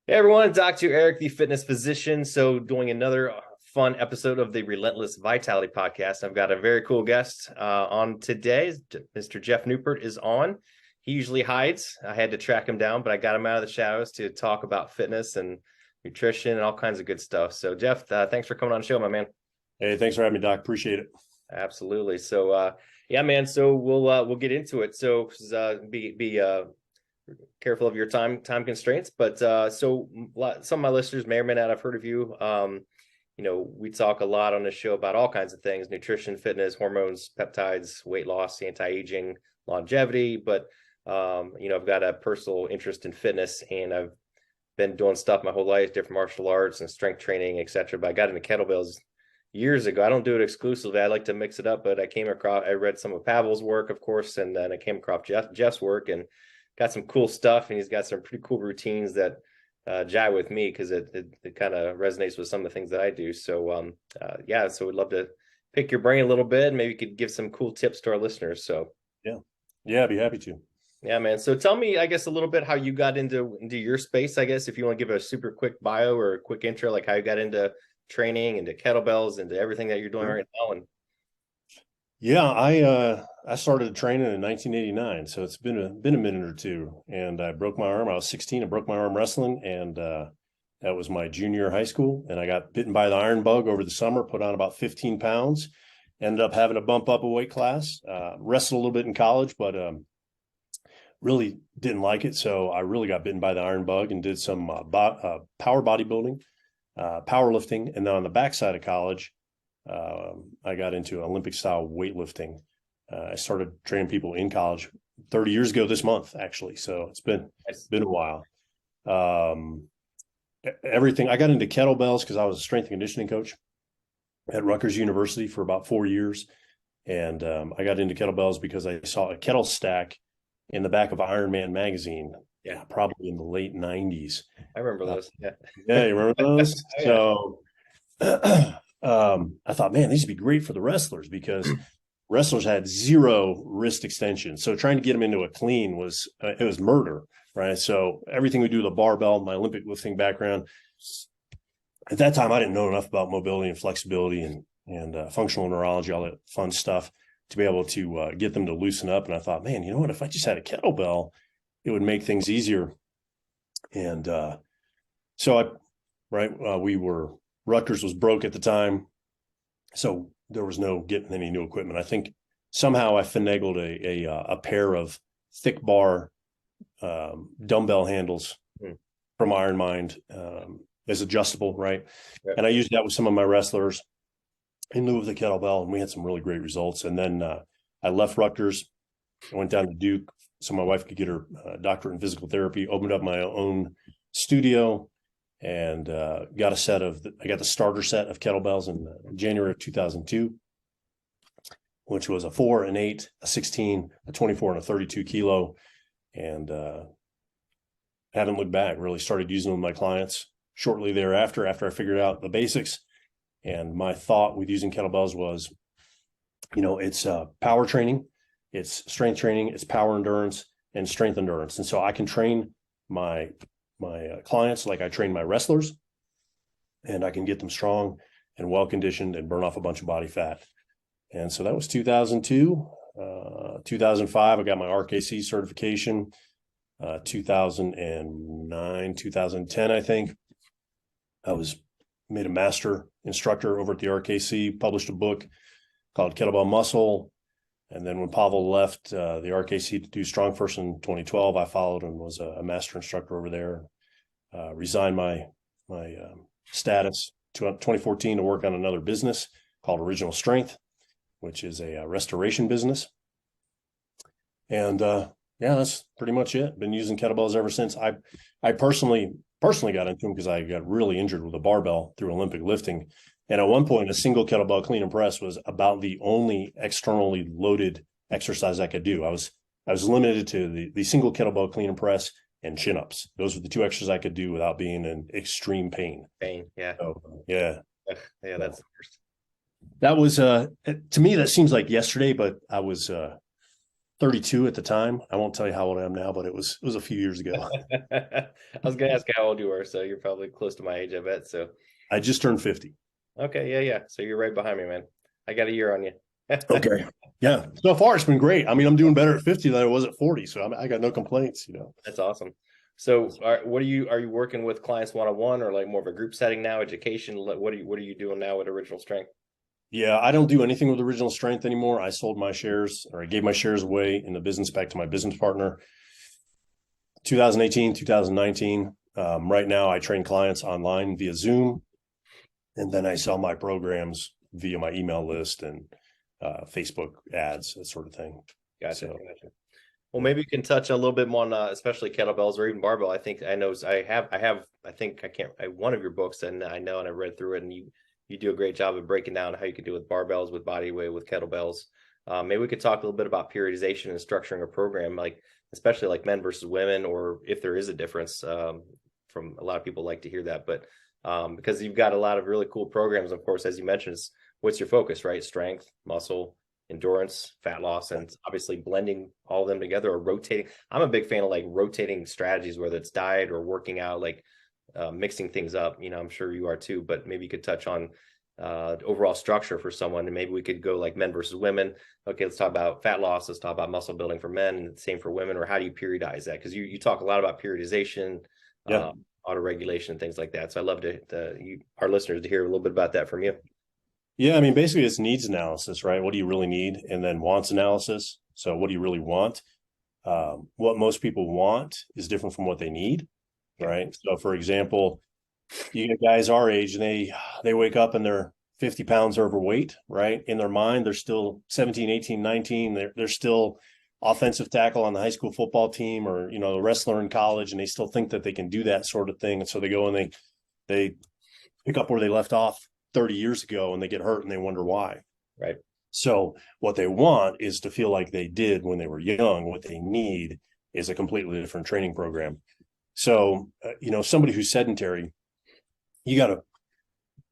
Hey everyone, Dr. Eric, the fitness physician. So, doing another fun episode of the Relentless Vitality podcast. I've got a very cool guest on today. Mr. Geoff Neupert is on. He usually hides. I had to track him down, but I got him out of the shadows to talk about fitness and nutrition and all kinds of good stuff. So, Geoff, thanks for coming on the show, my man. Hey, thanks for having me, Doc. Appreciate it. Absolutely. So, yeah, man. So we'll get into it. So, be careful of your time constraints. But some of my listeners may or may not have heard of you. We talk a lot on this show about all kinds of things: nutrition, fitness, hormones, peptides, weight loss, anti-aging, longevity. But I've got a personal interest in fitness, and I've been doing stuff my whole life, different martial arts and strength training, etc. But I got into kettlebells years ago. I don't do it exclusively. I like to mix it up, but I read some of Pavel's work, of course, and then I came across Jeff's work and got some cool stuff. And he's got some pretty cool routines that jive with me because it kind of resonates with some of the things that I do. So, so we'd love to pick your brain a little bit. And maybe you could give some cool tips to our listeners. So, Yeah, I'd be happy to. yeah, man. So tell me, I guess, a little bit how you got into your space, I guess, if you want to give a super quick bio or a quick intro, like how you got into training, into kettlebells, into everything that you're doing right now. And Yeah, I started training in 1989, so it's been a minute or two. And I broke my arm. I was 16. I broke my arm wrestling, and that was my junior year of high school. And I got bitten by the iron bug over the summer. Put on about 15 pounds. Ended up having to bump up a weight class. Wrestled a little bit in college, but really didn't like it. So I really got bitten by the iron bug and did some power bodybuilding, powerlifting, and then on the backside of college, I got into Olympic style weightlifting. I started training people in college 30 years ago this month, actually. So it's been a while. Everything I got into kettlebells because I was a strength and conditioning coach at Rutgers University for about 4 years. And I got into kettlebells because I saw a kettle stack in the back of Iron Man magazine. Yeah, probably in the late 90s. I remember those. Yeah, you remember those? Oh, yeah. So I thought, man, these would be great for the wrestlers because wrestlers had zero wrist extension. So trying to get them into a clean was it was murder, right? So everything we do, the barbell, my Olympic lifting background. At that time, I didn't know enough about mobility and flexibility and functional neurology, all that fun stuff, to be able to get them to loosen up. And I thought, man, you know what? If I just had a kettlebell, it would make things easier. And Rutgers was broke at the time, so there was no getting any new equipment. I think somehow I finagled a pair of thick bar dumbbell handles from Iron Mind as adjustable, right? Yep. And I used that with some of my wrestlers in lieu of the kettlebell, and we had some really great results. And then I left Rutgers, went down to Duke so my wife could get her doctorate in physical therapy, opened up my own studio, and I got the starter set of kettlebells in January of 2002, which was a 4, an 8, a 16, a 24, and a 32 kilo. And haven't looked back. Really started using them with my clients shortly thereafter, after I figured out the basics. And my thought with using kettlebells was, it's power training, it's strength training, it's power endurance, and strength endurance. And so I can train my clients like I train my wrestlers, and I can get them strong and well-conditioned and burn off a bunch of body fat. And so that was 2002. 2005, I got my RKC certification. 2009, 2010, I think, I was made a master instructor over at the RKC, published a book called Kettlebell Muscle. And then when Pavel left the RKC to do Strong First in 2012, I followed and was a master instructor over there. Resigned my status to 2014 to work on another business called Original Strength, which is a restoration business. And that's pretty much it. Been using kettlebells ever since. I personally got into them because I got really injured with a barbell through Olympic lifting. And at one point, a single kettlebell clean and press was about the only externally loaded exercise I could do. I was limited to the single kettlebell clean and press and chin-ups. Those were the two exercises I could do without being in extreme pain. Yeah. So, yeah. Yeah, that's the worst. That was to me, that seems like yesterday, but I was 32 at the time. I won't tell you how old I am now, but it was a few years ago. I was gonna ask how old you were, so you're probably close to my age, I bet. So I just turned 50. okay, yeah, yeah. So you're right behind me, man. I got a year on you. Okay. Yeah. So far, it's been great. I mean, I'm doing better at 50 than I was at 40. So I got no complaints, That's awesome. So, what are you working with clients one on one, or like more of a group setting now? Education? What are you doing now with Original Strength? Yeah, I don't do anything with Original Strength anymore. I sold my shares, or I gave my shares away in the business back to my business partner 2018, 2019. Right now, I train clients online via Zoom, and then I sell my programs via my email list and Facebook ads, that sort of thing. Gotcha. So, Gotcha. Well, maybe you can touch a little bit more on, especially kettlebells or even barbell. I think I know I think I can't, one of your books, and I know, and I read through it, and you do a great job of breaking down how you can do with barbells, with body weight, with kettlebells. Maybe we could talk a little bit about periodization and structuring a program, like especially like men versus women, or if there is a difference. From a lot of people like to hear that, but because you've got a lot of really cool programs, of course, as you mentioned, what's your focus, right? Strength, muscle, endurance, fat loss, and obviously blending all of them together or rotating. I'm a big fan of like rotating strategies, whether it's diet or working out, like mixing things up. I'm sure you are too, but maybe you could touch on overall structure for someone, and maybe we could go like men versus women. Okay, let's talk about fat loss. Let's talk about muscle building for men, and same for women. Or how do you periodize that? Because you talk a lot about periodization, yeah. auto regulation, and things like that. So I'd love our listeners to hear a little bit about that from you. Yeah, I mean, basically it's needs analysis, right? What do you really need? And then wants analysis. So what do you really want? What most people want is different from what they need, right? So for example, you get guys our age and they wake up and they're 50 pounds overweight, right? In their mind, they're still 17, 18, 19. They're still offensive tackle on the high school football team, or, a wrestler in college, and they still think that they can do that sort of thing. And so they go and they pick up where they left off 30 years ago, and they get hurt and they wonder why. Right. So what they want is to feel like they did when they were young. What they need is a completely different training program. So, somebody who's sedentary, you got to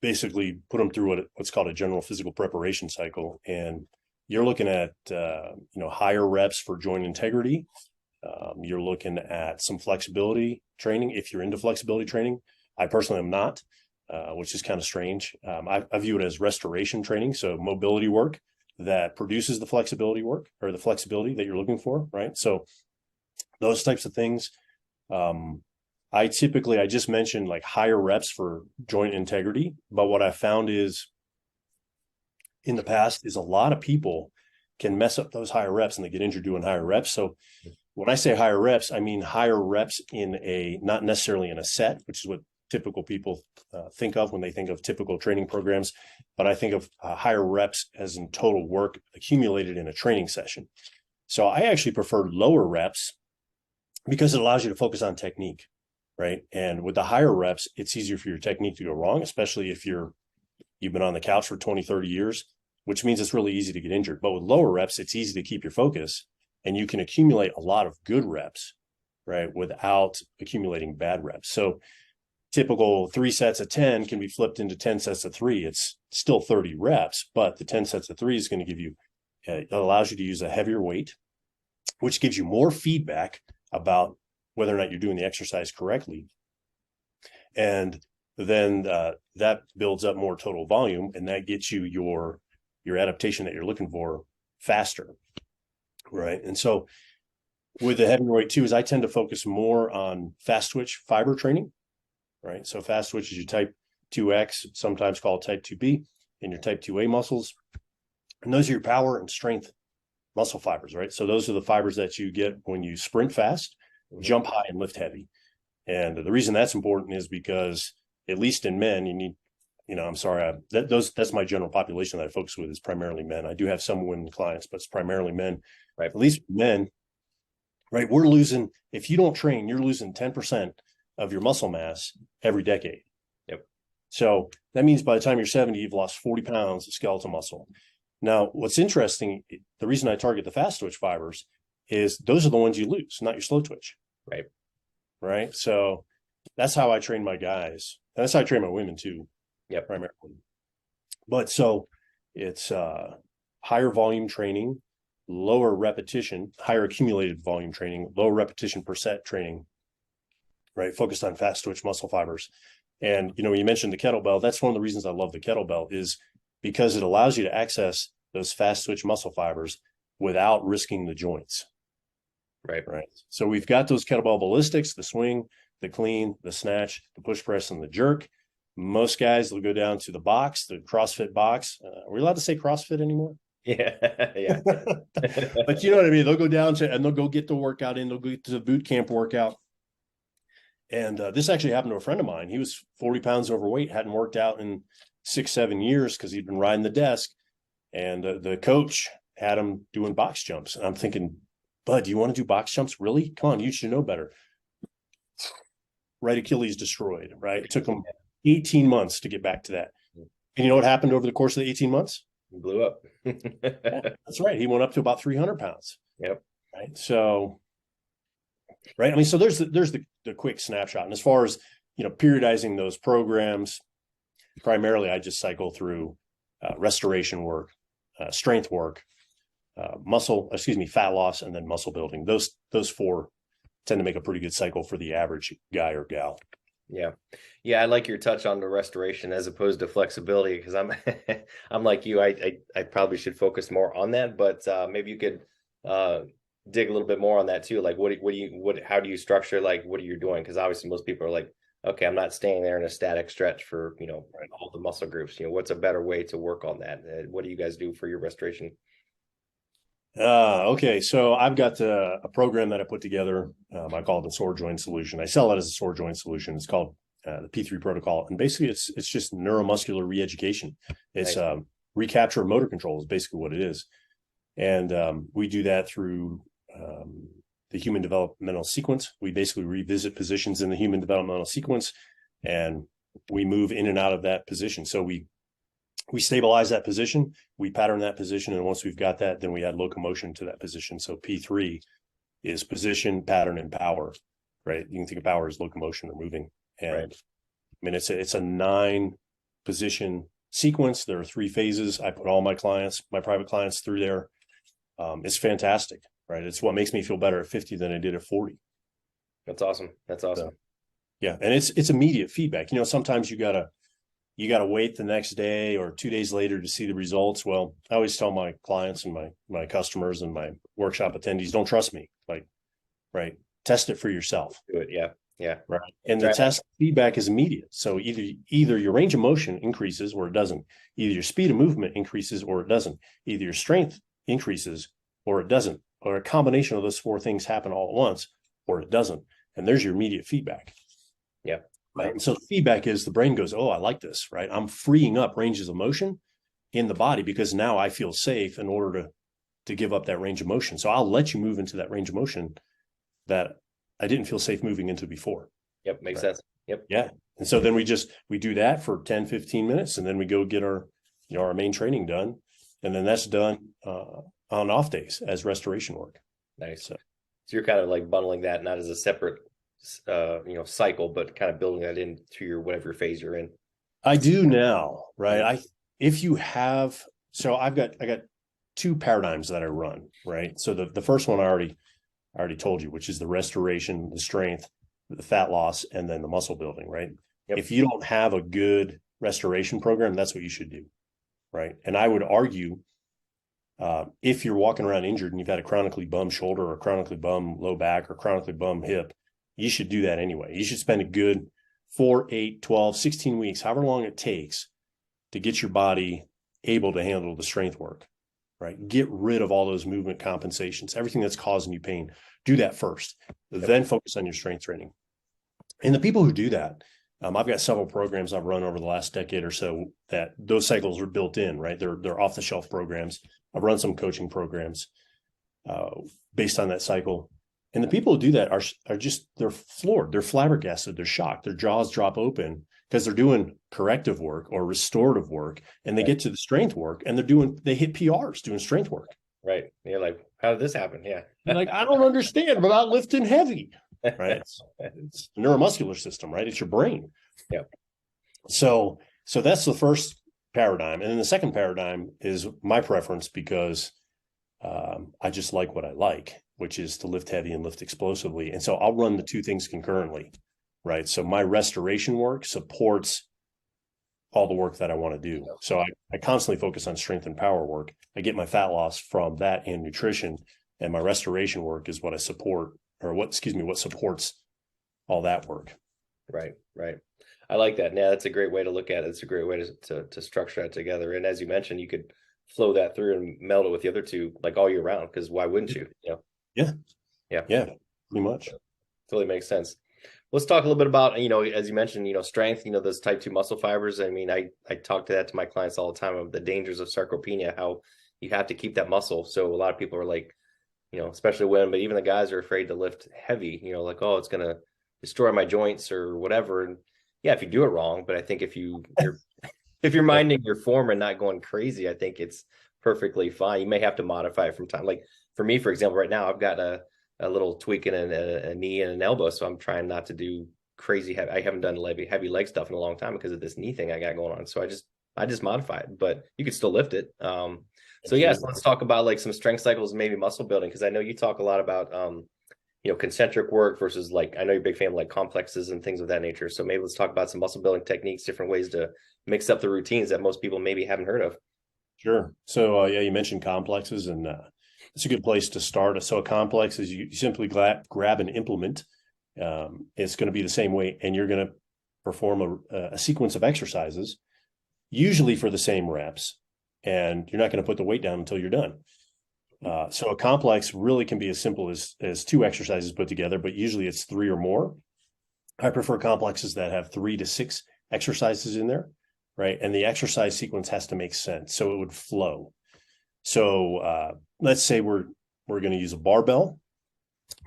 basically put them through what's called a general physical preparation cycle. And you're looking at, higher reps for joint integrity. You're looking at some flexibility training if you're into flexibility training. I personally am not, which is kind of strange. I view it as restoration training, so mobility work that produces the flexibility work, or the flexibility that you're looking for, right? So those types of things. I just mentioned like higher reps for joint integrity, but what I found is in the past is a lot of people can mess up those higher reps and they get injured doing higher reps. So when I say higher reps, I mean higher reps not necessarily in a set, which is what typical people think of when they think of typical training programs, but I think of higher reps as in total work accumulated in a training session. So I actually prefer lower reps because it allows you to focus on technique, right? And with the higher reps, it's easier for your technique to go wrong, especially if you've been on the couch for 20, 30 years, which means it's really easy to get injured. But with lower reps, it's easy to keep your focus, and you can accumulate a lot of good reps, right, without accumulating bad reps. So typical 3 sets of 10 can be flipped into 10 sets of 3. It's still 30 reps, but the 10 sets of 3 is going to give you, it allows you to use a heavier weight, which gives you more feedback about whether or not you're doing the exercise correctly. And then that builds up more total volume, and that gets you your adaptation that you're looking for faster, right? And so with the heavyweight too, is I tend to focus more on fast twitch fiber training, right? So fast twitch is your type 2X, sometimes called type 2B, and your type 2A muscles. And those are your power and strength muscle fibers, right? So those are the fibers that you get when you sprint fast, jump high, and lift heavy. And the reason that's important is because, at least in men, you need, that's my general population that I focus with is primarily men. I do have some women clients, but it's primarily men, right? At least men, right? If you don't train, you're losing 10% of your muscle mass every decade. Yep. So that means by the time you're 70, you've lost 40 pounds of skeletal muscle. Now, what's interesting, the reason I target the fast twitch fibers is those are the ones you lose, not your slow twitch. Right. Right. So that's how I train my guys. And that's how I train my women too. Yep. Primarily. But so it's higher volume training, lower repetition, higher accumulated volume training, lower repetition per set training, right? Focused on fast twitch muscle fibers. And, you mentioned the kettlebell. That's one of the reasons I love the kettlebell, is because it allows you to access those fast twitch muscle fibers without risking the joints. Right. So we've got those kettlebell ballistics, the swing, the clean, the snatch, the push press, and the jerk. Most guys will go down to the box, the CrossFit box. Are we allowed to say CrossFit anymore? Yeah. Yeah. But you know what I mean? They'll go down to, and they'll go get the workout in. They'll go to the boot camp workout. And this actually happened to a friend of mine. He was 40 pounds overweight, hadn't worked out in 6-7 years because he'd been riding the desk. And the coach had him doing box jumps. And I'm thinking, Bud, do you want to do box jumps? Really? Come on, you should know better. Right Achilles destroyed, right? It took him 18 months to get back to that. And you know what happened over the course of the 18 months? He blew up. That's right. He went up to about 300 pounds. Yep. Right. So, right. I mean, so there's the quick snapshot. And as far as, periodizing those programs, primarily I just cycle through restoration work, strength work, fat loss, and then muscle building. Those four tend to make a pretty good cycle for the average guy or gal. Yeah. Yeah. I like your touch on the restoration as opposed to flexibility, because I'm I'm like you. I probably should focus more on that, but maybe you could dig a little bit more on that too. Like how do you structure, like, what are you doing? Because obviously most people are like, okay, I'm not staying there in a static stretch for, all the muscle groups. What's a better way to work on that? What do you guys do for your restoration? Okay. So I've got a program that I put together. I call it the sore joint solution. I sell it as a sore joint solution. It's called the P3 protocol. And basically it's just neuromuscular re-education. It's Nice. Recapture of motor control is basically what it is. And we do that through the human developmental sequence. We basically revisit positions in the human developmental sequence, and we move in and out of that position. So we stabilize that position, we pattern that position, and once we've got that, then we add locomotion to that position. So P3 is position, pattern, and power, right? You can think of power as locomotion or moving. And Right. I mean, it's a 9-position sequence. There are 3 phases. I put all my private clients through there. It's fantastic, right? It's what makes me feel better at 50 than I did at 40. That's awesome. That's awesome. So, yeah. And it's immediate feedback. Sometimes you gotta wait the next day or 2 days later to see the results. Well, I always tell my clients and my customers and my workshop attendees, don't trust me. Like, right. Test it for yourself. Do it. Yeah. Yeah. Right. And the test feedback is immediate. So either your range of motion increases or it doesn't. Either your speed of movement increases or it doesn't. Either your strength increases or it doesn't. Or a combination of those 4 things happen all at once or it doesn't. And there's your immediate feedback. Yeah. Right. And so feedback is the brain goes, oh, I like this, right? I'm freeing up ranges of motion in the body because now I feel safe in order to give up that range of motion. So I'll let you move into that range of motion that I didn't feel safe moving into before. Yep. Makes sense. Yep. Yeah. And so then we do that for 10, 15 minutes, and then we go get our main training done. And then that's done on off days as restoration work. Nice. So you're kind of like bundling that not as a separate cycle, but kind of building that into your whatever phase you're in. I do now, right? I got 2 paradigms that I run, right? So the first one I already told you, which is the restoration, the strength, the fat loss, and then the muscle building, right? Yep. If you don't have a good restoration program, that's what you should do, right? And I would argue, if you're walking around injured and you've had a chronically bum shoulder or chronically bum low back or chronically bum hip, you should do that anyway. You should spend a good 4, 8, 12, 16 weeks, however long it takes to get your body able to handle the strength work, right? Get rid of all those movement compensations, everything that's causing you pain. Do that first, then focus on your strength training. And the people who do that, I've got several programs I've run over the last decade or so that those cycles are built in, right? They're off the shelf programs. I've run some coaching programs based on that cycle. And the people who do that are just, they're floored. They're flabbergasted. They're shocked. Their jaws drop open because they're doing corrective work or restorative work. And they get to the strength work and they hit PRs doing strength work. Right. You're like, how did this happen? Yeah. You're like, I don't understand about lifting heavy, right? It's the neuromuscular system, right? It's your brain. Yeah. So that's the first paradigm. And then the second paradigm is my preference because I just like what I like, which is to lift heavy and lift explosively. And so I'll run the two things concurrently, right? So my restoration work supports all the work that I want to do. So I constantly focus on strength and power work. I get my fat loss from that and nutrition, and my restoration work is what I support, or what supports all that work. Right. I like that. Yeah, that's a great way to look at it. It's a great way to structure that together. And as you mentioned, you could flow that through and meld it with the other two like all year round, because why wouldn't you? Yeah, Yeah, pretty much. Totally makes sense. Let's talk a little bit about, as you mentioned, strength, those type 2 muscle fibers. I mean, I talk to that to my clients all the time, of the dangers of sarcopenia, how you have to keep that muscle. So a lot of people are like, especially women, but even the guys are afraid to lift heavy, like, oh, it's going to destroy my joints or whatever. And yeah, if you do it wrong, but I think if you're minding your form and not going crazy, I think it's perfectly fine. You may have to modify it from time. Like for me, for example, right now I've got a little tweak in a knee and an elbow, so I'm trying not to do crazy heavy. I haven't done heavy leg stuff in a long time because of this knee thing I got going on. So I just modify it, but you could still lift it. So yes, let's talk about like some strength cycles, maybe muscle building, because I know you talk a lot about concentric work versus, like, I know you're a big fan of like complexes and things of that nature. So maybe let's talk about some muscle building techniques, different ways to mix up the routines that most people maybe haven't heard of. Sure. So yeah, you mentioned complexes, and it's a good place to start. So a complex is you simply grab an implement. It's going to be the same way, and you're going to perform a sequence of exercises, usually for the same reps, and you're not going to put the weight down until you're done. So a complex really can be as simple as 2 exercises put together, but usually it's 3 or more. I prefer complexes that have 3 to 6 exercises in there, right? And the exercise sequence has to make sense, so it would flow. So let's say we're going to use a barbell.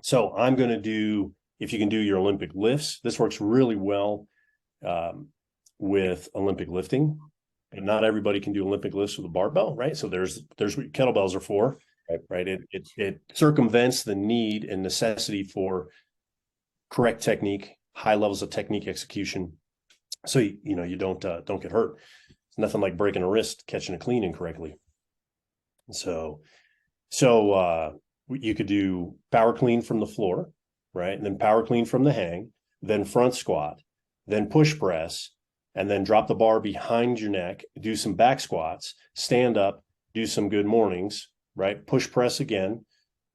So I'm going to do, if you can do your Olympic lifts, this works really well with Olympic lifting. And not everybody can do Olympic lifts with a barbell, right? So there's what kettlebells are for, right? It circumvents the need and necessity for correct technique, high levels of technique execution, so you don't get hurt. It's nothing like breaking a wrist catching a clean incorrectly. So you could do power clean from the floor, right? And then power clean from the hang, then front squat, then push press, and then drop the bar behind your neck, do some back squats, stand up, do some good mornings, right? Push press again,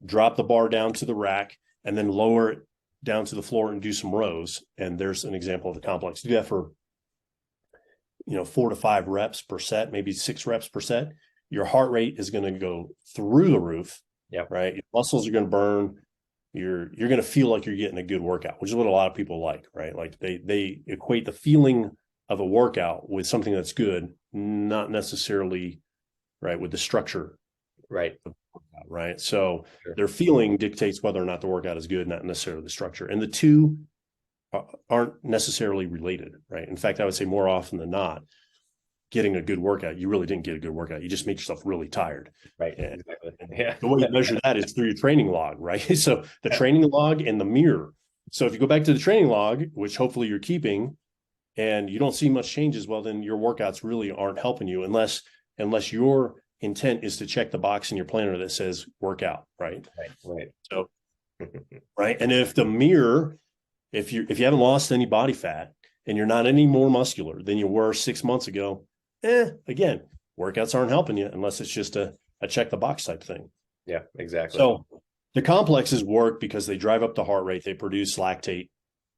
drop the bar down to the rack, and then lower it down to the floor and do some rows. And there's an example of the complex. Do that for 4 to 5 reps per set, maybe 6 reps per set. Your heart rate is going to go through the roof. Yeah. Right. Your muscles are going to burn. You're going to feel like you're getting a good workout, which is what a lot of people like, right? Like they equate the feeling of a workout with something that's good, not necessarily right with the structure. Right. Right. So their feeling dictates whether or not the workout is good, not necessarily the structure. And the two aren't necessarily related, right? In fact, I would say more often than not, getting a good workout, you really didn't get a good workout. You just made yourself really tired. Right. And, exactly. Yeah. The way you measure that is through your training log, right? So the training log and the mirror. So if you go back to the training log, which hopefully you're keeping, and you don't see much changes, well, then your workouts really aren't helping you unless your intent is to check the box in your planner that says workout, right? Right. So, right. And if the mirror, if you haven't lost any body fat and you're not any more muscular than you were 6 months ago, again, workouts aren't helping you unless it's just a check the box type thing. Yeah, exactly. So the complexes work because they drive up the heart rate. They produce lactate,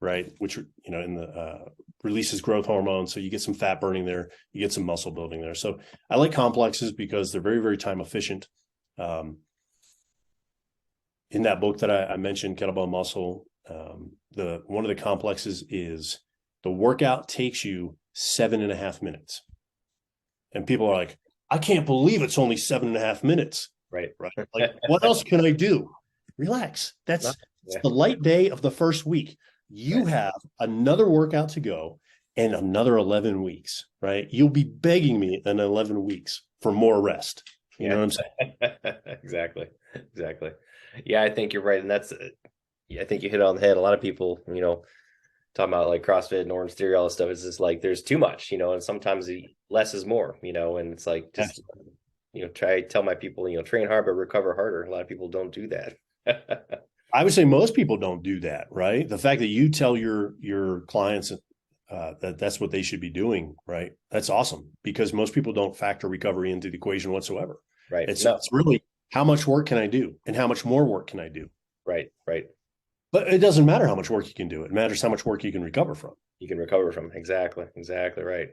right? Which, in the releases growth hormone. So you get some fat burning there, you get some muscle building there. So I like complexes because they're very, very time efficient. In that book that I mentioned, Kettlebell Muscle, one of the complexes is the workout takes you 7.5 minutes. And people are like, I can't believe it's only 7.5 minutes. Right. Like, what else can I do? Relax. That's the light day of the first week. You have another workout to go and another 11 weeks, right? You'll be begging me in 11 weeks for more rest. You know what I'm saying? Exactly. Yeah, I think you're right. And I think you hit it on the head. A lot of people, talking about like CrossFit and Orange Theory, all this stuff, it's just like there's too much, and sometimes less is more, and it's like just tell my people, train hard, but recover harder. A lot of people don't do that. I would say most people don't do that, right? The fact that you tell your clients that that's what they should be doing, right? That's awesome, because most people don't factor recovery into the equation whatsoever. Right. It's really, how much work can I do and how much more work can I do? Right. But it doesn't matter how much work you can do. It matters how much work you can recover from. Exactly right.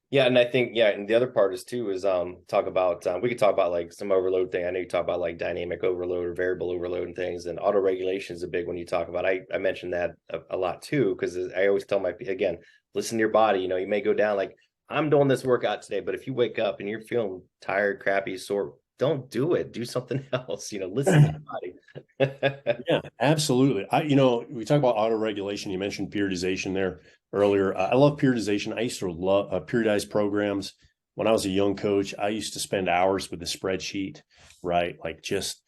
Yeah, and I think, and the other part is too is talk about we could talk about like some overload thing. I know you talk about like dynamic overload or variable overload and things, and auto regulation is a big one you talk about. I mentioned that a lot too, because I always tell again, listen to your body. You may go down like, I'm doing this workout today, but if you wake up and you're feeling tired, crappy, sore, don't do it. Do something else. Listen to your body. Yeah, absolutely. We talk about auto regulation. You mentioned periodization there earlier. I love periodization. I used to love periodized programs. When I was a young coach, I used to spend hours with a spreadsheet, right? Like just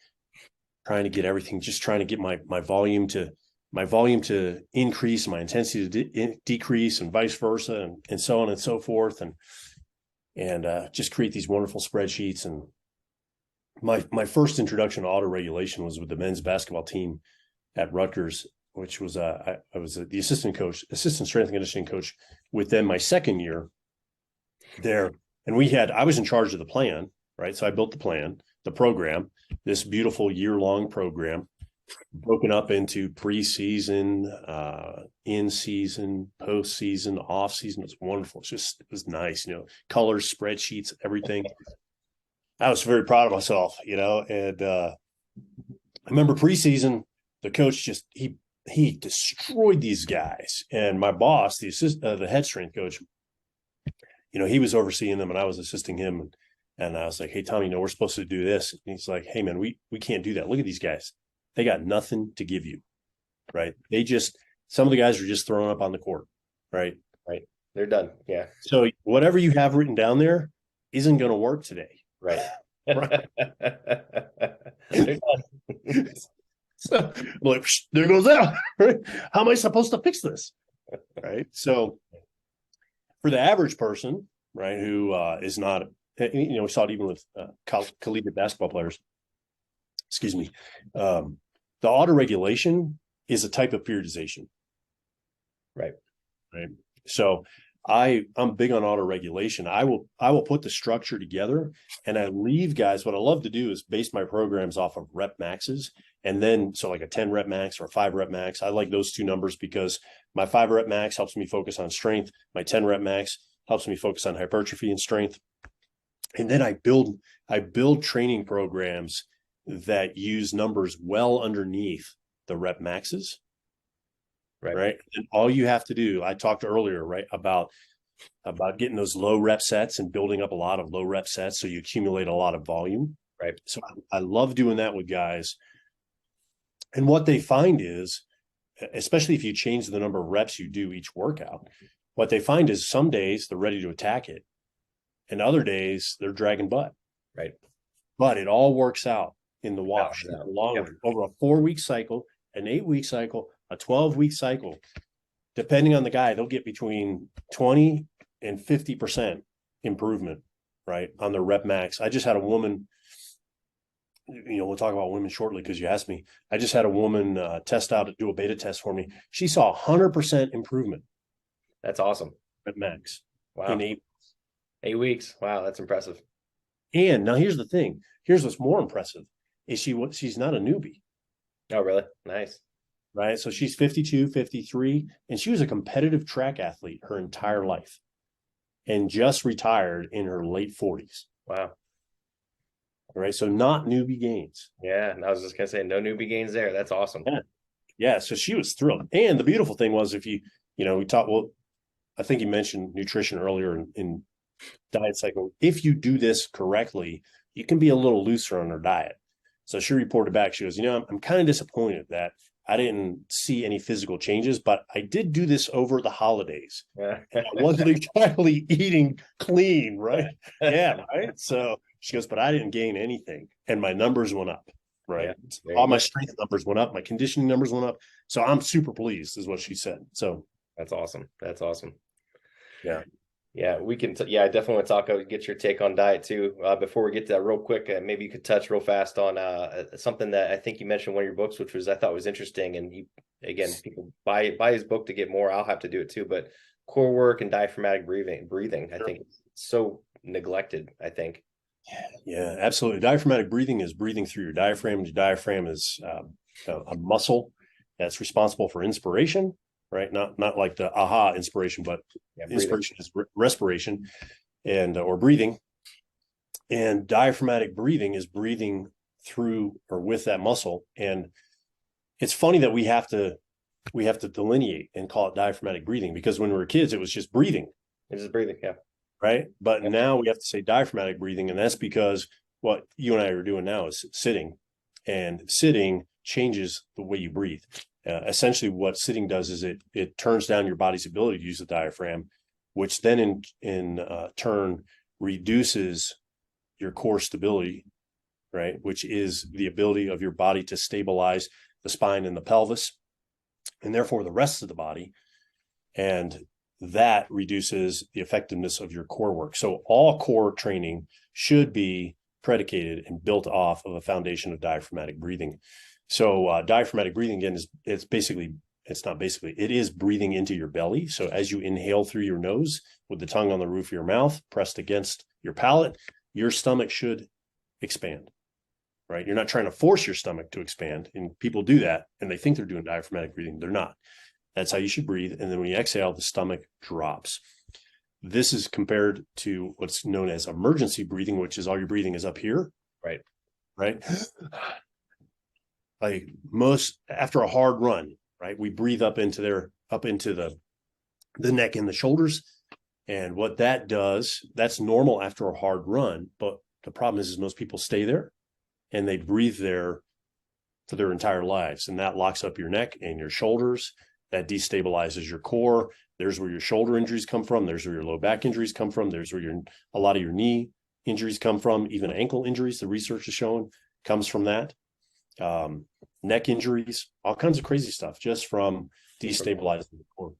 trying to get everything, just trying to get my volume to increase, my intensity to decrease, and vice versa, and so on and so forth, and just create these wonderful spreadsheets. And my first introduction to auto regulation was with the men's basketball team at Rutgers, which was I was the assistant strength and conditioning coach with them my second year there. And I was in charge of the plan, right? So I built the plan, the program, this beautiful year-long program, broken up into preseason, in-season, post-season, off-season. It was wonderful. It was nice, colors, spreadsheets, everything. I was very proud of myself, and I remember preseason, the coach just, he destroyed these guys. And my boss, the head strength coach, he was overseeing them and I was assisting him. And I was like, hey, Tom, we're supposed to do this. And he's like, hey, man, we can't do that. Look at these guys. They got nothing to give you, right? Some of the guys are just thrown up on the court, right? Right. They're done. Yeah. So whatever you have written down there isn't going to work today. Right. Right. So like, there goes that. Right? How am I supposed to fix this? Right. So for the average person, right, who is not, we saw it even with collegiate basketball players. Excuse me. The auto regulation is a type of periodization. Right. So I'm big on auto regulation. I will put the structure together, and I leave guys. What I love to do is base my programs off of rep maxes. And then, so like a 10 rep max or a 5 rep max, I like those two numbers because my 5 rep max helps me focus on strength. My 10 rep max helps me focus on hypertrophy and strength. And then I build training programs that use numbers well underneath the rep maxes. Right. And all you have to do, I talked earlier, right, about getting those low rep sets and building up a lot of low rep sets so you accumulate a lot of volume. Right. So I love doing that with guys. And what they find is, especially if you change the number of reps you do each workout, what they find is some days they're ready to attack it, and other days they're dragging butt. Right. But it all works out in the wash, in the long run, over a 4-week cycle, an 8-week cycle, a 12-week cycle. Depending on the guy, they'll get between 20 and 50% improvement, right, on their rep max. I just had a woman, we'll talk about women shortly because you asked me. I just had a woman test out to do a beta test for me. She saw 100% improvement. That's awesome. Rep max. Wow. In 8 weeks. Wow, that's impressive. And now here's the thing. Here's what's more impressive is she's not a newbie. Oh, really? Nice. Right. So she's 52, 53, and she was a competitive track athlete her entire life and just retired in her late 40s. Wow. All right. So not newbie gains. Yeah. And I was just going to say, no newbie gains there. That's awesome. Yeah. So she was thrilled. And the beautiful thing was we talked, I think you mentioned nutrition earlier in diet cycle. If you do this correctly, you can be a little looser on her diet. So she reported back. She goes, I'm kind of disappointed that I didn't see any physical changes, but I did do this over the holidays. I wasn't exactly eating clean, right? Yeah, right. So she goes, but I didn't gain anything, and my numbers went up, right? Yeah, all my strength numbers went up, my conditioning numbers went up. So I'm super pleased, is what she said. So that's awesome. That's awesome. Yeah. Yeah, we can. Yeah, I definitely want to talk. Get your take on diet too. Before we get to that, real quick, maybe you could touch real fast on something that I think you mentioned in one of your books, which was I thought was interesting. And you, again, people buy his book to get more. I'll have to do it too. But core work and diaphragmatic breathing, I think, it's so neglected. I think. Yeah, absolutely. Diaphragmatic breathing is breathing through your diaphragm. Your diaphragm is a muscle that's responsible for inspiration, right? Not like the aha inspiration, but Yeah, breathing. inspiration is respiration and or breathing. And diaphragmatic breathing is breathing through or with that muscle. And it's funny that we have to delineate and call it diaphragmatic breathing, because when we were kids, it was just breathing. It's just breathing. Yeah. Right. But Yep. now we have to say diaphragmatic breathing. And that's because what you and I are doing now is sitting, and sitting changes the way you breathe. Essentially, what sitting does is it turns down your body's ability to use the diaphragm, which then in turn reduces your core stability, right? Which is the ability of your body to stabilize the spine and the pelvis, and therefore the rest of the body. And that reduces the effectiveness of your core work. So all core training should be predicated and built off of a foundation of diaphragmatic breathing. So diaphragmatic breathing, again, it is breathing into your belly. So as you inhale through your nose with the tongue on the roof of your mouth pressed against your palate, your stomach should expand, right? You're not trying to force your stomach to expand. And people do that and they think they're doing diaphragmatic breathing. They're not. That's how you should breathe. And then when you exhale, the stomach drops. This is compared to what's known as emergency breathing, which is all your breathing is up here. Right. Right. Like most after a hard run, right? We breathe up into the neck and the shoulders. And what that does, that's normal after a hard run. But the problem is most people stay there and they breathe there for their entire lives. And that locks up your neck and your shoulders. That destabilizes your core. There's where your shoulder injuries come from. There's where your low back injuries come from. There's where a lot of your knee injuries come from. Even ankle injuries, the research is showing, comes from that. Neck injuries, all kinds of crazy stuff just from destabilizing the core.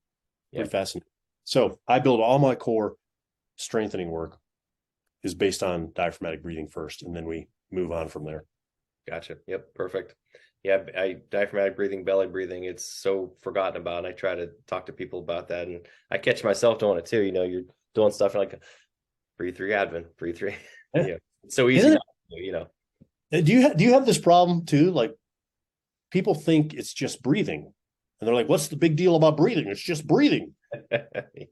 Pretty fascinating. So I build all my core strengthening work is based on diaphragmatic breathing first, and then we move on from there. Gotcha. Yep. Perfect. Yeah, diaphragmatic breathing, belly breathing, it's so forgotten about. And I try to talk to people about that. And I catch myself doing it too. You're doing stuff like breathe through your abdomen, breathe through. Yeah. It's so easy. Do you have this problem too? Like people think it's just breathing. And they're like, what's the big deal about breathing? It's just breathing.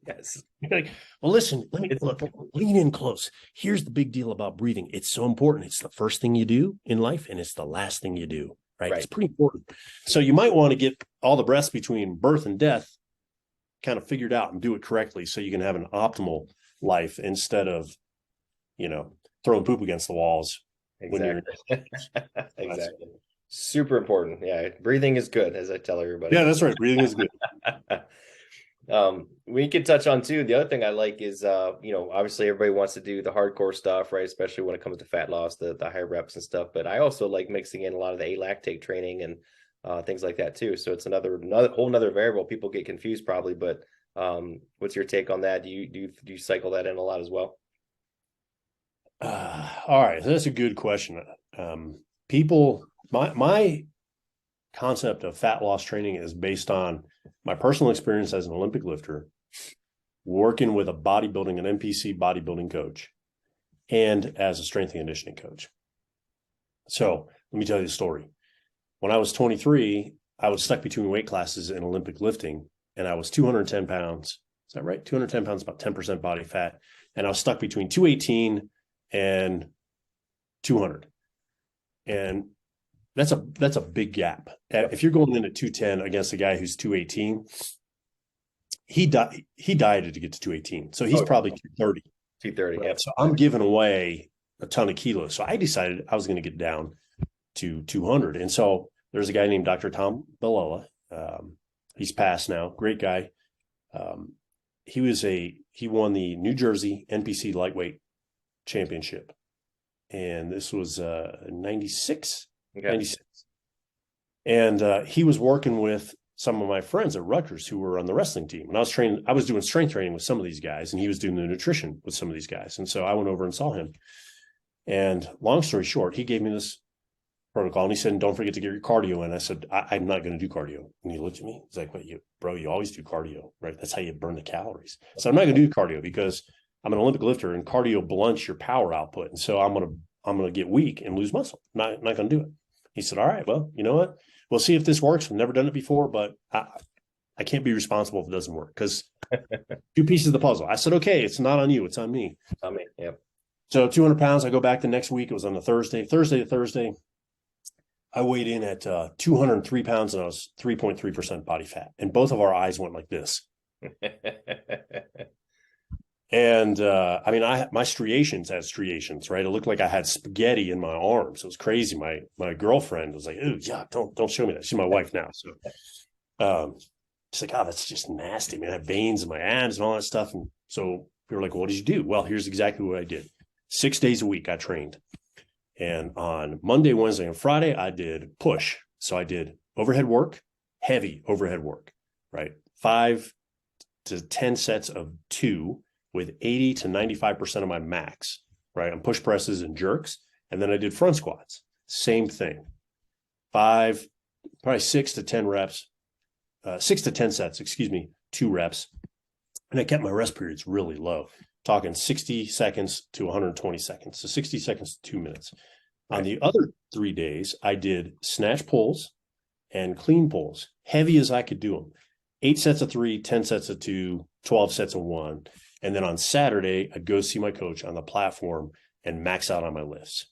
Yes. You're like, well, listen, lean in close. Here's the big deal about breathing. It's so important. It's the first thing you do in life, and it's the last thing you do. Right? It's pretty important. So you might want to get all the breaths between birth and death kind of figured out and do it correctly so you can have an optimal life instead of, throwing poop against the walls. Exactly. Exactly. Super important. Yeah. Breathing is good, as I tell everybody. Yeah, that's right. Breathing is good. We could touch on too. The other thing I like is, obviously everybody wants to do the hardcore stuff, right? Especially when it comes to fat loss, the high reps and stuff. But I also like mixing in a lot of the alactate training and things like that too. So it's another whole nother variable. People get confused probably, but what's your take on that? Do you cycle that in a lot as well? All right, that's a good question. My concept of fat loss training is based on my personal experience as an Olympic lifter, working with a bodybuilding, an NPC bodybuilding coach, and as a strength and conditioning coach. So let me tell you the story. When I was 23, I was stuck between weight classes in Olympic lifting, and I was 210 pounds. Is that right? 210 pounds, about 10% body fat. And I was stuck between 218 and 200. And that's a big gap. If you're going in at 210 against a guy who's 218, he dieted to get to 218. So he's probably 230. 230. Right? Yep. So I'm giving away a ton of kilos. So I decided I was going to get down to 200. And so there's a guy named Dr. Tom Bellella. He's passed now. Great guy. He won the New Jersey NPC lightweight championship. And this was 96. Okay. 96. And he was working with some of my friends at Rutgers who were on the wrestling team. And I was doing strength training with some of these guys, and he was doing the nutrition with some of these guys. And so I went over and saw him. And long story short, he gave me this protocol, and he said, don't forget to get your cardio in. I said, I'm not going to do cardio. And he looked at me. He's like, bro, you always do cardio, right? That's how you burn the calories. So I'm not going to do cardio because I'm an Olympic lifter, and cardio blunts your power output. And so I'm going to get weak and lose muscle. Not going to do it. He said, all right, well, you know what? We'll see if this works. I've never done it before, but I can't be responsible if it doesn't work, because 2 pieces of the puzzle. I said, okay, it's not on you. It's on me. On me. Yep. So 200 pounds, I go back the next week. It was on a Thursday to Thursday. I weighed in at 203 pounds, and I was 3.3% body fat. And both of our eyes went like this. And I mean, my striations had striations, right? It looked like I had spaghetti in my arms. It was crazy. My girlfriend was like, "Ooh, yeah, don't show me that." She's my wife now, so she's like, "Oh, that's just nasty, man. I have veins in my abs and all that stuff." And so we were like, well, "What did you do?" Well, here's exactly what I did. 6 days a week I trained, and on Monday, Wednesday, and Friday I did push. So I did overhead work, heavy overhead work, right? 5 to 10 sets of 2. With 80 to 95% of my max, right? On push presses and jerks. And then I did front squats. Same thing. 5, probably 6 to 10 reps, 6 to 10 sets, 2 reps. And I kept my rest periods really low, talking 60 seconds to 120 seconds. So 60 seconds to 2 minutes. Right. On the other 3 days, I did snatch pulls and clean pulls, heavy as I could do them. 8 sets of 3, 10 sets of 2, 12 sets of 1. And then on Saturday, I'd go see my coach on the platform and max out on my lifts.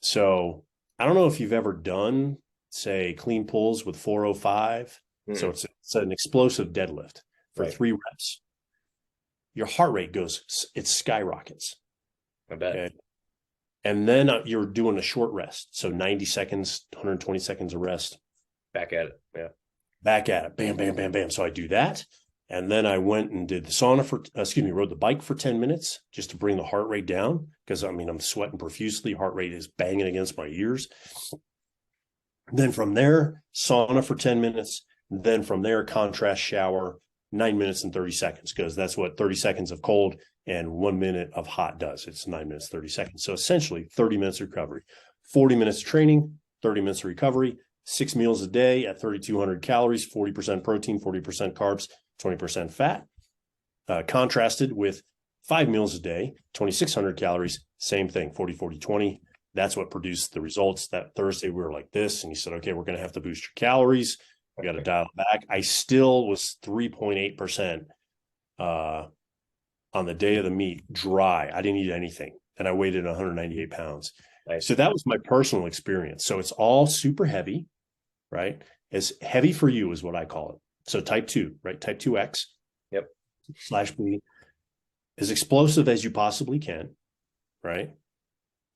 So I don't know if you've ever done, say, clean pulls with 405. So it's an explosive deadlift for 3 reps. Your heart rate it skyrockets. I bet. Okay? And then you're doing a short rest. So 90 seconds, 120 seconds of rest. Back at it. Yeah. Back at it. Bam, bam, bam, bam. So I do that. And then I went and did the rode the bike for 10 minutes just to bring the heart rate down, because I'm sweating profusely. Heart rate is banging against my ears. Then from there, sauna for 10 minutes. Then from there, contrast shower, 9 minutes and 30 seconds, because that's what 30 seconds of cold and 1 minute of hot does. It's 9 minutes, 30 seconds. So essentially 30 minutes of recovery, 40 minutes of training, 30 minutes of recovery, 6 meals a day at 3,200 calories, 40% protein, 40% carbs, 20% fat, contrasted with 5 meals a day, 2,600 calories, same thing, 40, 40, 20. That's what produced the results. That Thursday, we were like this, and he said, okay, we're going to have to boost your calories. We got to dial it back. I still was 3.8% on the day of the meet, dry. I didn't eat anything, and I weighed in 198 pounds. Nice. So that was my personal experience. So it's all super heavy, right? As heavy for you is what I call it. So type 2, right? Type 2X. Yep. /B. As explosive as you possibly can, right?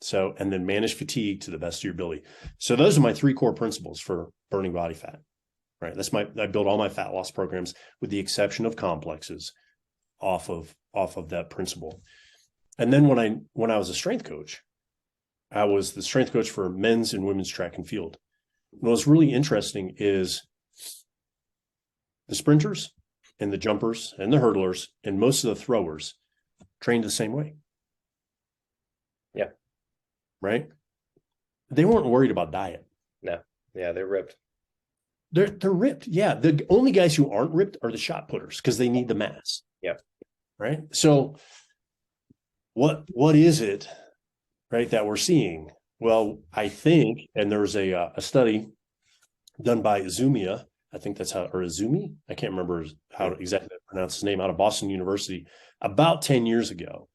So, and then manage fatigue to the best of your ability. So those are my 3 core principles for burning body fat, right? I build all my fat loss programs, with the exception of complexes, off of that principle. And then when I was a strength coach, I was the strength coach for men's and women's track and field. What was really interesting is the sprinters and the jumpers and the hurdlers and most of the throwers trained the same way. Yeah. Right? They weren't worried about diet. No. Yeah, they're ripped. They're ripped. Yeah. The only guys who aren't ripped are the shot putters, because they need the mass. Yeah. Right. So what is it, right, that we're seeing? Well, I think, and there's a study done by Izumi, I think that's how, or Izumi, I can't remember how exactly to pronounce his name, out of Boston University about 10 years ago.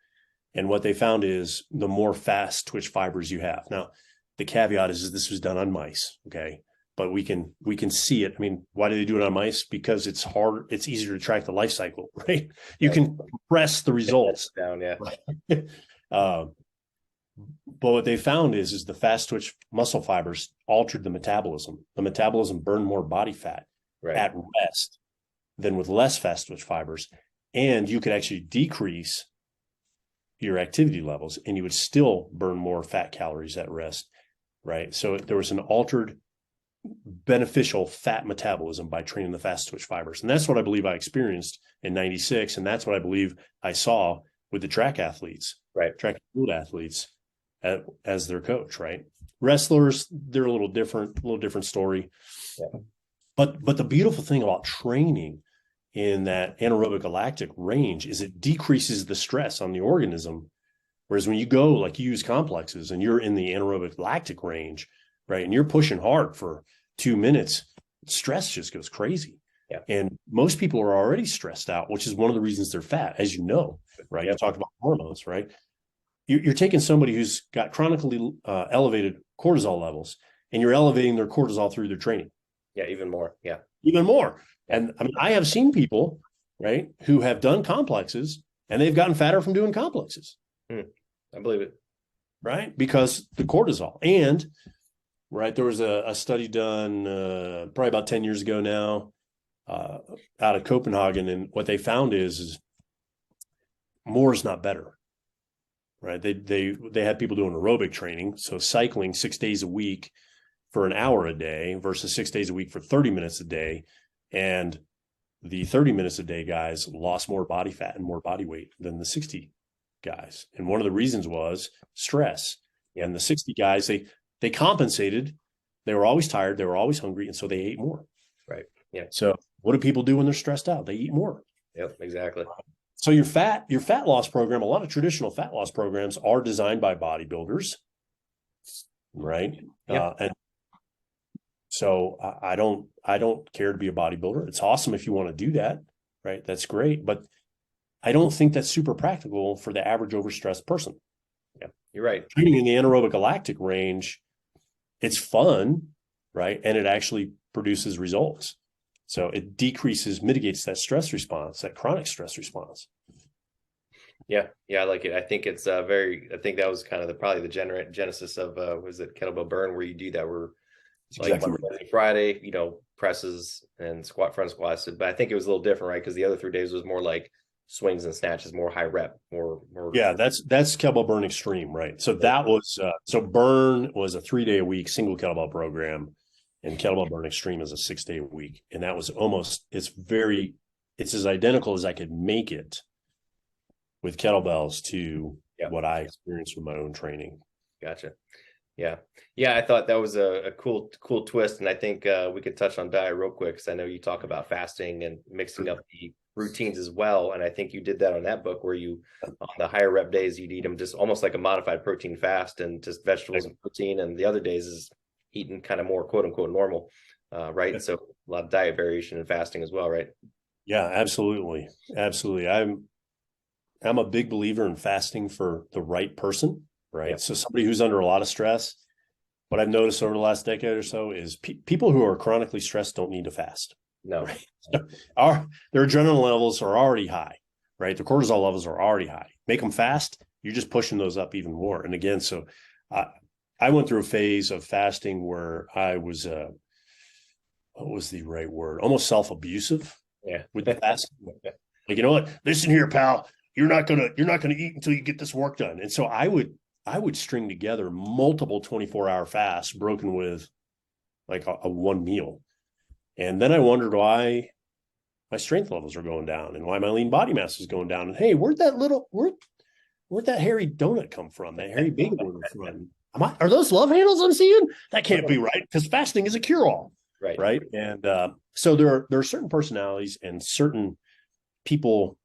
And what they found is the more fast twitch fibers you have. Now, the caveat is this was done on mice, okay? But we can see it. I mean, why do they do it on mice? Because it's hard, it's easier to track the life cycle, right? You can compress the results down, yeah. But what they found is the fast twitch muscle fibers altered the metabolism. The metabolism burned more body fat at rest than with less fast twitch fibers. And you could actually decrease your activity levels and you would still burn more fat calories at rest, right? So there was an altered beneficial fat metabolism by training the fast twitch fibers. And that's what I believe I experienced in 96. And that's what I believe I saw with the track athletes, Right. track and field athletes as their coach, right? Wrestlers, they're a little different story. Yeah. But the beautiful thing about training in that anaerobic galactic range is it decreases the stress on the organism. Whereas when you go, like you use complexes and you're in the anaerobic lactic range, right, and you're pushing hard for 2 minutes, stress just goes crazy. Yeah. And most people are already stressed out, which is one of the reasons they're fat, as you know, right? Yep. You talked about hormones, right? You're taking somebody who's got chronically elevated cortisol levels, and you're elevating their cortisol through their training. Yeah, even more. Yeah. Even more. And I mean, I have seen people, right, who have done complexes and they've gotten fatter from doing complexes. I believe it. Right? Because the cortisol. And, right, there was a study done probably about 10 years ago now out of Copenhagen. And what they found is more is not better. Right? They had people doing aerobic training. So cycling 6 days a week for an hour a day versus 6 days a week for 30 minutes a day. And the 30 minutes a day guys lost more body fat and more body weight than the 60 guys. And one of the reasons was stress. And the 60 guys, they compensated. They were always tired. They were always hungry. And so they ate more. Right. Yeah. So what do people do when they're stressed out? They eat more. Yep, exactly. So your fat loss program, a lot of traditional fat loss programs are designed by bodybuilders. Right. Yeah. And so I don't care to be a bodybuilder. It's awesome if you want to do that. Right. That's great. But I don't think that's super practical for the average overstressed person. Yeah, you're right. Training in the anaerobic galactic range, it's fun, right? And it actually produces results. So it mitigates that stress response, that chronic stress response. Yeah, I like it. I think it's I think that was kind of probably the genesis of was it kettlebell burn, where you do that, where like Exactly Monday, right. Friday, presses and front squats. But I think it was a little different, right? Because the other 3 days was more like swings and snatches, more high rep, more. Yeah, that's kettlebell burn extreme, right? So that was burn was a 3 day a week single kettlebell program, and kettlebell burn extreme is a 6 day a week, and that was it's as identical as I could make it with kettlebells to what I experienced with my own training. Gotcha. Yeah. I thought that was a cool twist, and I think we could touch on diet real quick, because I know you talk about fasting and mixing up the routines as well, and I think you did that on that book, where you on the higher rep days you'd eat them just almost like a modified protein fast, and just vegetables and protein, and the other days is eating kind of more quote unquote normal, right? So a lot of diet variation and fasting as well, right? Yeah, absolutely. I'm a big believer in fasting for the right person, right? Yeah. So somebody who's under a lot of stress, what I've noticed over the last decade or so is people who are chronically stressed don't need to fast. No. Right? Their adrenaline levels are already high, right? Their cortisol levels are already high. Make them fast, you're just pushing those up even more. And again, so I went through a phase of fasting where I was, what was the right word? Almost self-abusive. Yeah. With the fasting. Like, you know what? Listen here, pal. You're not gonna eat until you get this work done. And so I would string together multiple 24-hour fasts broken with like a one meal. And then I wondered why my strength levels are going down and why my lean body mass is going down. And hey, where'd that hairy donut come from? That hairy baby donut from? Are those love handles I'm seeing? That can't be right, because fasting is a cure-all. Right. And so there are certain personalities and certain people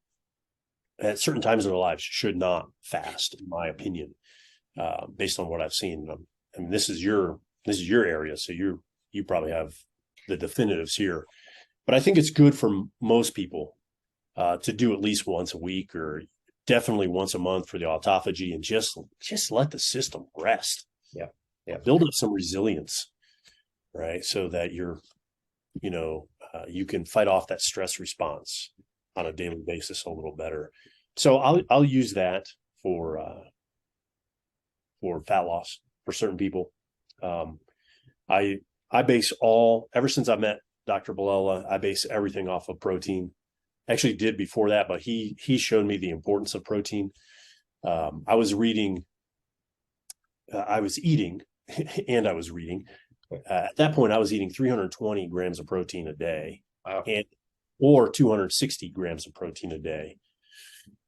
at certain times in their lives should not fast, in my opinion, based on what I've seen. I mean, this is your area, so you probably have the definitives here. But I think it's good for most people to do at least once a week, or definitely once a month for the autophagy, and just let the system rest. Yeah. Build up some resilience, right? So that you can fight off that stress response on a daily basis a little better. So I'll use that for fat loss for certain people. I base ever since I met Dr. Bilella, I base everything off of protein. Actually did before that, but he showed me the importance of protein. I was eating and I was reading At that point, I was eating 320 grams of protein a day, Wow. or 260 grams of protein a day.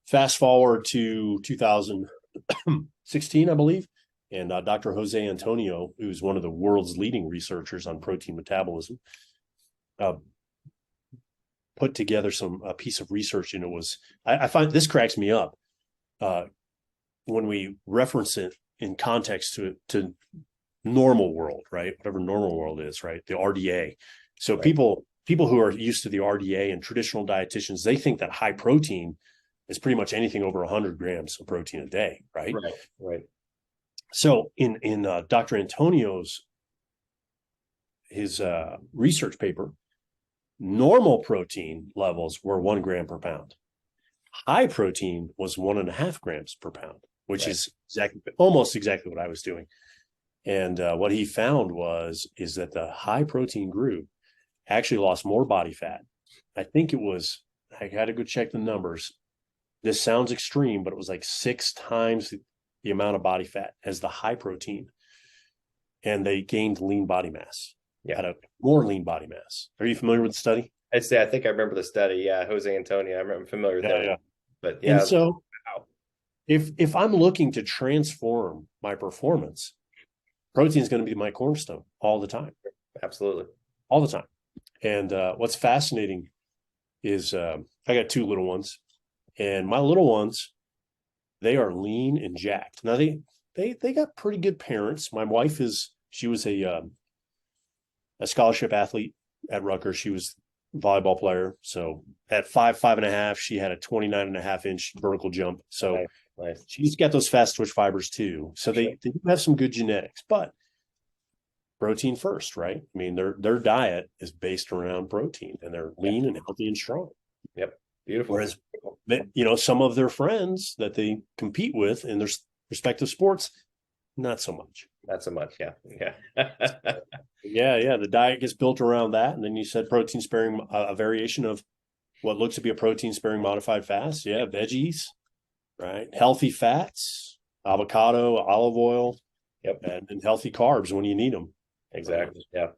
Fast forward to 2016, I believe, and Dr. Jose Antonio, who's one of the world's leading researchers on protein metabolism, put together a piece of research, and it was, I find this cracks me up when we reference it in context to normal world, right? Whatever normal world is, right? The RDA. So right. People who are used to the RDA and traditional dietitians, they think that high protein is pretty much anything over 100 grams of protein a day, right? Right. So in Dr. Antonio's research paper, normal protein levels were 1 gram per pound. High protein was 1.5 grams per pound, which is almost exactly what I was doing. And what he found is that the high protein group actually lost more body fat. I think it was, I had to go check the numbers. This sounds extreme, but it was like 6 times the amount of body fat as the high protein. And they gained lean body mass. Had a more lean body mass. Are you familiar with the study? I'd say I think I remember the study. Yeah, Jose Antonio. I'm familiar with that. Yeah. But yeah. And so if I'm looking to transform my performance, protein is going to be my cornerstone all the time. Absolutely. All the time. And what's fascinating is I got 2 little ones, and my little ones, they are lean and jacked. Now they got pretty good parents. My wife she was a scholarship athlete at Rutgers. She was a volleyball player. So at 5'5.5", she had a 29.5-inch vertical jump. So nice. She's got those fast twitch fibers too. So they do have some good genetics, but protein first, right? I mean, their diet is based around protein, and they're lean and healthy and strong. Yep. Beautiful. Whereas, some of their friends that they compete with in their respective sports, not so much. Not so much. Yeah. Yeah. The diet gets built around that. And then you said protein sparing, a variation of what looks to be a protein sparing modified fast. Yeah. Veggies, right? Healthy fats, avocado, olive oil. Yep. And healthy carbs when you need them. Exactly. Yeah.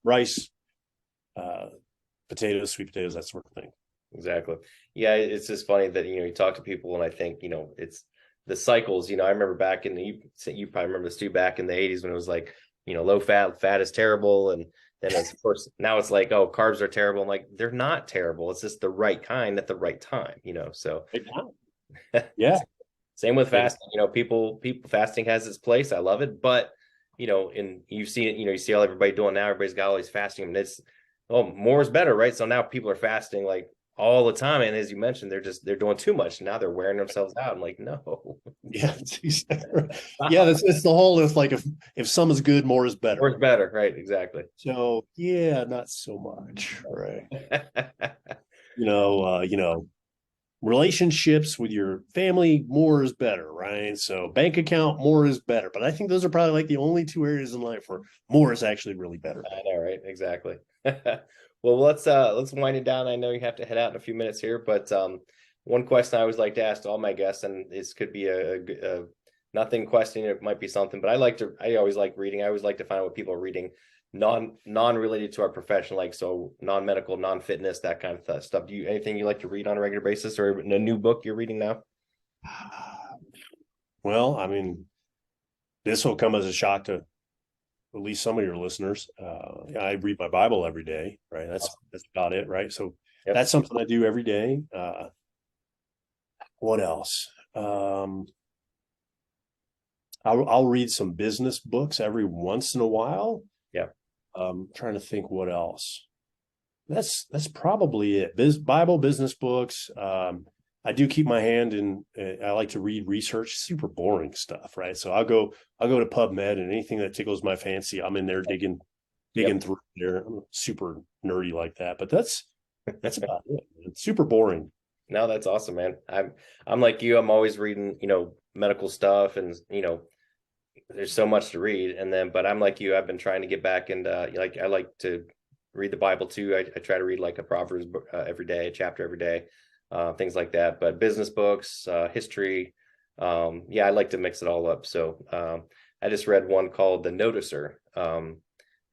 Rice, potatoes, sweet potatoes, that sort of thing. Exactly. Yeah. It's just funny that, you talk to people, and I think, it's the cycles. I remember back you probably remember this too, back in the 80s when it was like, low fat is terrible. And then of course, now it's like, oh, carbs are terrible. I'm like, they're not terrible. It's just the right kind at the right time, so. Yeah. Same with fasting. People fasting has its place. I love it, but and you see it. You see all everybody doing now. Everybody's got all these fasting. I mean, it's more is better, right? So now people are fasting like all the time, and as you mentioned, they're doing too much. Now they're wearing themselves out. I'm like, no. Yeah, it's the whole. It's like if some is good, more is better. More is better, right? Exactly. So yeah, not so much, right? Relationships with your family, more is better, right? So bank account, more is better. But I think those are probably like the only 2 areas in life where more is actually really better. I know, right? Exactly. Well, let's wind it down. I know you have to head out in a few minutes here, but one question I always like to ask all my guests, and this could be a nothing question, it might be something, but I always like reading. I always like to find out what people are reading, non-related to our profession, like so non-medical, non-fitness, that kind of stuff. Do you anything you like to read on a regular basis, or a new book you're reading now? Well, I mean, this will come as a shock to at least some of your listeners. I read my Bible every day, right? That's about it, right? So that's something I do every day. What else? I'll read some business books every once in a while. Yeah. Trying to think what else. That's probably it. Bible, business books. I do keep my hand in. I like to read research, super boring stuff, right? So I'll go to PubMed, and anything that tickles my fancy, I'm in there digging through there. I'm super nerdy like that, but that's about it. It's super boring. No, that's awesome, man. I'm like you. I'm always reading, medical stuff, and there's so much to read. But I'm like you. I've been trying to get back, and I like to read the Bible too. I try to read like a Proverbs book every day, a chapter every day. Things like that, but business books, history. I like to mix it all up. So I just read one called The Noticer.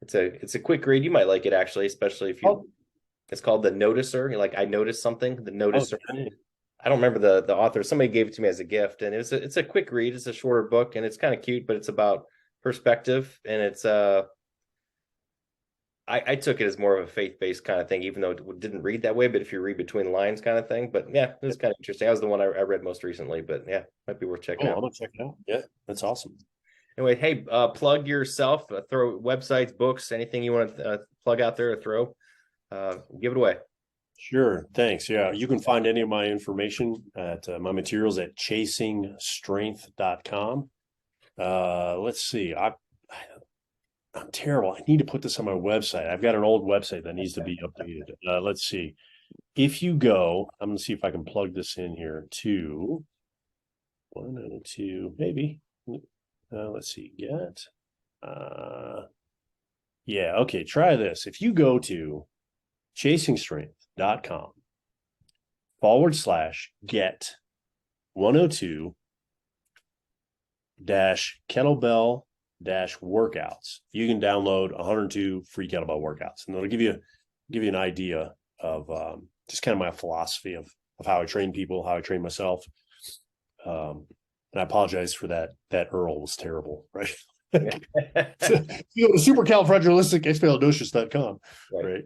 It's a quick read. You might like it actually, especially if you. Oh, It's called The Noticer. Like I noticed something. The Noticer. okay. I don't remember the author. Somebody gave it to me as a gift, and it's a quick read. It's a shorter book, and it's kind of cute, but it's about perspective, and it's I took it as more of a faith-based kind of thing, even though it didn't read that way. But if you read between the lines, kind of thing. But yeah, it was kind of interesting. That was the one I read most recently. But yeah, might be worth checking Oh, I'm out. gonna check it out. Yeah, that's awesome. Anyway, hey, plug yourself. Throw websites, books, anything you want to plug out there or throw. Give it away. Sure. Thanks. Yeah. You can find any of my information at my materials at chasingstrength.com. Let's see. I'm terrible. I need to put this on my website. I've got an old website that needs to be updated. Let's see. If you go, I'm going to see if I can plug this in here to 102, maybe. Let's see. Get. Yeah. Okay. Try this. If you go to chasingstrength.com/get 102 kettlebell workouts, you can download 102 free kettlebell workouts, and it'll give you an idea of just kind of my philosophy of how I train people, how I train myself. And I apologize for that. That Earl was terrible, right? You go to supercalifragilisticexpialidocious.com, right?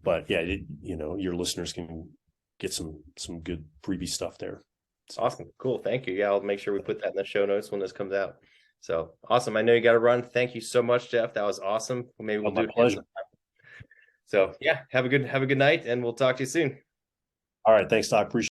But yeah, your listeners can get some good freebie stuff there. Awesome. Cool. Thank you. Yeah, I'll make sure we put that in the show notes when this comes out. So awesome. I know you got to run. Thank you so much, Geoff. That was awesome. Maybe we'll do it pleasure. So yeah, have a good night, and we'll talk to you soon. All right. Thanks, Doc. Appreciate it.